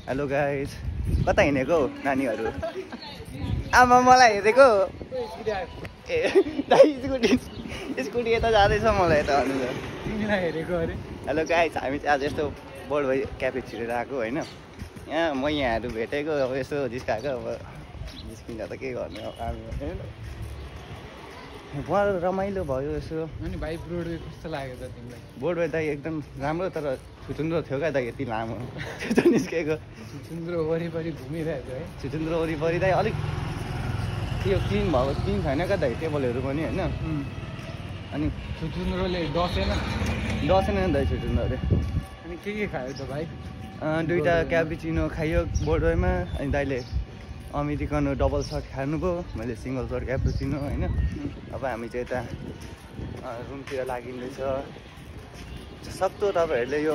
hello guys कता हिँडेको नानीहरू आमा मलाई हेरेको ए दाइ स्कुटी यता जाँदैछ मलाई यता हेरेको अरे हेलो गाइज हामी चाहिँ आज यस्तो बोर्ड भाइ क्याफे छिरेर आएको होइन यहाँ म यहाँहरू भेटेको अब यसो जिस्काएको अब जिस्किँदा त के गर्ने अब हामी बडा रमाइलो भयो यसो अनि भाइ ब्रोडवे कस्तो लाग्यो त तिमीलाई बोर्ड भाइ दाइ एकदम राम्रो तर छुचुन्द्रो थियो क्या दाइ यति लामो त्यो निस्केको छुचुन्द्रो वरिपरि घुमिरहेको है छुचुन्द्रो वरिपरि दाइ अलिक त्यो क्लिन भएको क्लिन छैन क्या दाइ टेबलहरू पनि होइन अनि छुचुन्द्रोले डसेन नि दाइ छुचुन्द्रोले अनि के खायो त भाइ दुईवटा क्यापुचिनो खाइयो बोर्डवेमा अनि दाइले अमेरिकनो डबल सर्ट खानुभयो मैले सिङ्गल सर्ट क्यापुचिनो होइन अब हामी चाहिँ यता रुमतिर लागिँदैछ सक्दो तपाईँहरूले यो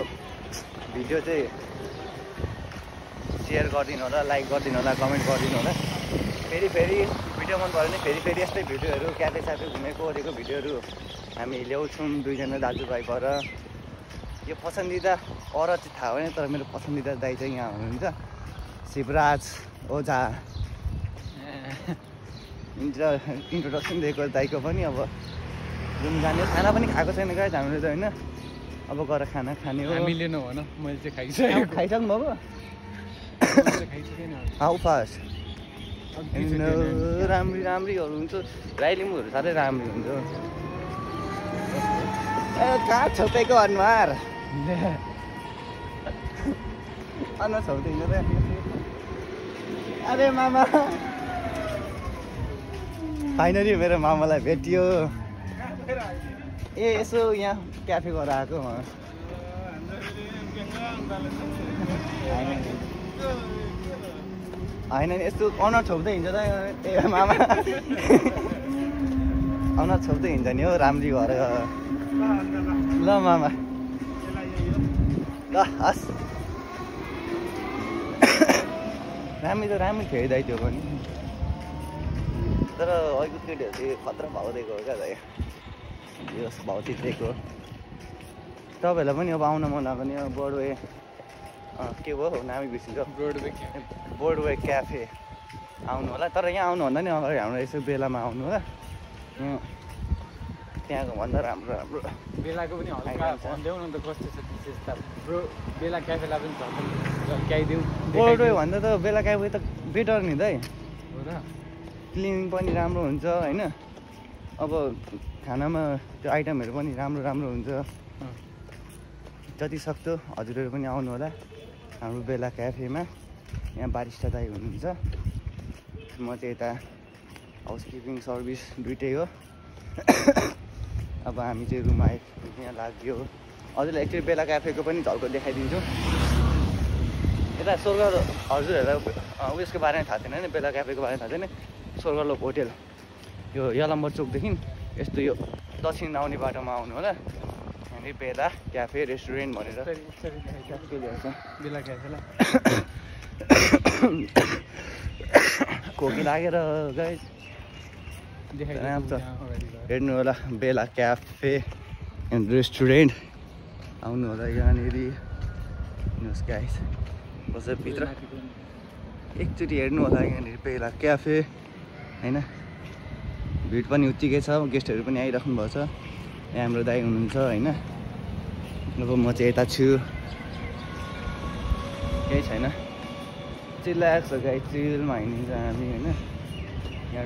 भिडियो चाहिँ सेयर गरिदिनु होला लाइक गरिदिनु होला कमेन्ट गरिदिनु होला फेरि भिडियो मन पऱ्यो भने फेरि यस्तै भिडियोहरू क्याफे स्याफे घुमेको ओरेको भिडियोहरू हामी ल्याउँछौँ दुईजना दाजुभाइ भएर यो पसन्दिदा अरू चाहिँ थाहा भएन तर मेरो पसन्दिदा दाइ चाहिँ यहाँ हुनुहुन्छ शिवराज ओझा इन्ट्रोडक्सन दिएको दाइको पनि अब रुम जाने खाना पनि खाएको छैन गाइस हामीले त होइन अब गएर खाना खाने हो हामीले नभन मैले चाहिँ खाइसकेको खाइसक्नु भएको हाउ फास्ट राम्रीहरू हुन्छ राई लिम्बूहरू साह्रै राम्री हुन्छ ए कहाँ छोपेको अनुहार छोप्दैन त अरे मामा फाइनली मेरो मामालाई भेटियो ए यसो यहाँ क्याफे गएर आएको होइन नि यस्तो अनुहार छोप्दै हिँड्छ त ए मामा अनुहार छोप्दै हिँड्छ नि हो राम्री भएर ल मामा ल हस् राम्रै थियो दाइ त्यो पनि तर अहिलेको केटीहरू चाहिँ खतरा भाउ दिएको हो क्या दाइ यो भाउ चित्रेको तपाईँहरूलाई पनि अब आउन मन लाग्यो भने बोर्डवे के भयो नामै बिर्सिन्छ बोर्डवे क्याफे आउनु होला तर यहाँ आउनुभन्दा नि अगाडि हाम्रो यसो बेलामा आउनु होला त्यहाँको भन्दा राम्रो बेलाको पनि भनिदेऊ न त कस्तो छ विशेषता बेला क्याफेलाई पनि झल्काइदेऊ बोर्डवे भन्दा त बेला क्याफे त बेटर नि दाइ हो र क्लिनिङ पनि राम्रो हुन्छ होइन अब खानामा त्यो आइटमहरू पनि राम्रो हुन्छ जति सक्दो हजुरहरू पनि आउनु होला हाम्रो बेला क्याफेमा यहाँ बारिस्टा दाइ हुनुहुन्छ म चाहिँ यता हाउसकिपिङ सर्भिस दुइटै हो अब हामी चाहिँ रुम आयो यहाँ लाग्यो हजुरलाई एकचोटि बेला क्याफेको पनि झल्को देखाइदिन्छु यता स्वर्ग हजुरहरूलाई उयसको बारेमा थाहा छैन नि बेला क्याफेको बारेमा थाहा छैन स्वर्गलोक होटेल यो यलम्बर चोकदेखि यस्तो यो दक्षिण आउने बाटोमा आउनु होला यहाँनिर बेला क्याफे रेस्टुरेन्ट भनेर बेला क्याफेलाई खोकी लागेर गाइस हेर्नु होला बेला क्याफे एन्ड रेस्टुरेन्ट आउनु होला यहाँनिर हेर्नुहोस् गाइस बस भित्र एकचोटि हेर्नु होला यहाँनिर बेला क्याफे होइन भिड पनि उत्तिकै छ गेस्टहरू पनि आइराख्नु भएको छ यहाँ हाम्रो दाइ हुनुहुन्छ होइन अब म चाहिँ यता छु केही छैन चिल्लाएको छ गाई चिलमा हिँडिन्छ हामी होइन यहाँ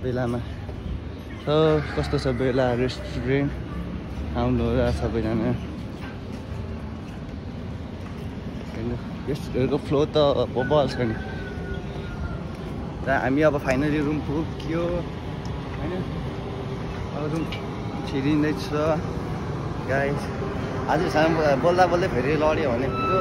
बेलामा कस्तो छ बेला रेस्टुरेन्ट आउनु होला सबैजना गेस्टहरूको फ्लो त बबल छ नि र हामी अब फाइनली रुम पुग्यो होइन अब रुम छिरिँदैछ गाइस आजसम्म बोल्दा फेरि लड्यो भने पुरो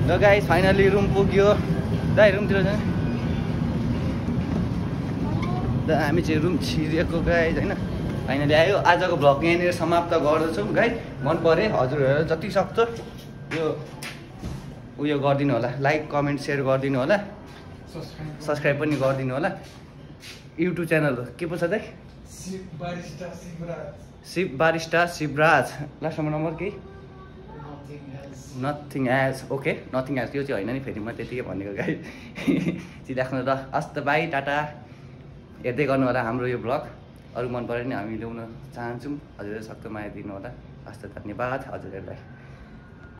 ल गाइस फाइनली रुम पुग्यो दाइ रुमतिर जाने हामी चाहिँ रुम छिरेको गाइस होइन फाइनली आयो आजको भ्लग यहाँनिर समाप्त गर्दछौँ गाइस मन पऱ्यो हजुरहरू जति सक्दो यो उयो गरिदिनु होला लाइक कमेन्ट सेयर गरिदिनु होला सब्सक्राइब पनि गरिदिनु होला युट्युब च्यानल हो के पो छ दाइ शिव बारिस्टा शिवराज लास्टमा नम्बर केही nothing as okay nothing as त्यो चाहिँ होइन नि फेरि म त्यतिकै भनेको गाई सिधाख्नु त हस्त बाई टाटा हेर्दै गर्नु होला हाम्रो यो ब्लग अरू मन पऱ्यो नि हामी ल्याउन चाहन्छौँ हजुरहरू सक्दो माया दिनु होला हस्त धन्यवाद हजुरहरूलाई